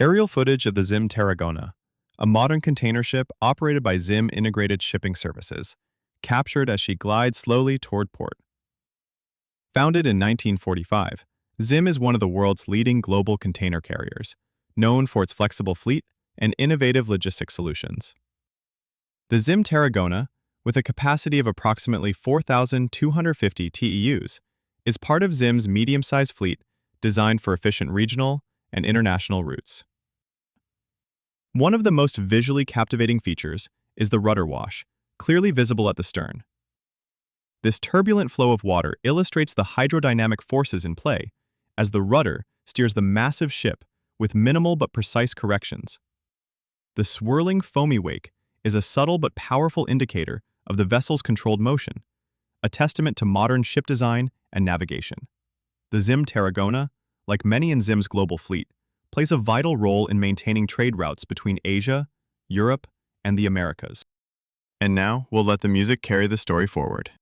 Aerial footage of the ZIM Tarragona, a modern container ship operated by ZIM Integrated Shipping Services, captured as she glides slowly toward port. Founded in 1945, ZIM is one of the world's leading global container carriers, known for its flexible fleet and innovative logistics solutions. The ZIM Tarragona, with a capacity of approximately 4,250 TEUs, is part of ZIM's medium-sized fleet designed for efficient regional and international routes. One of the most visually captivating features is the rudder wash, clearly visible at the stern. This turbulent flow of water illustrates the hydrodynamic forces in play as the rudder steers the massive ship with minimal but precise corrections. The swirling foamy wake is a subtle but powerful indicator of the vessel's controlled motion, a testament to modern ship design and navigation. The ZIM Tarragona, like many in ZIM's global fleet, plays a vital role in maintaining trade routes between Asia, Europe, and the Americas. And now, we'll let the music carry the story forward.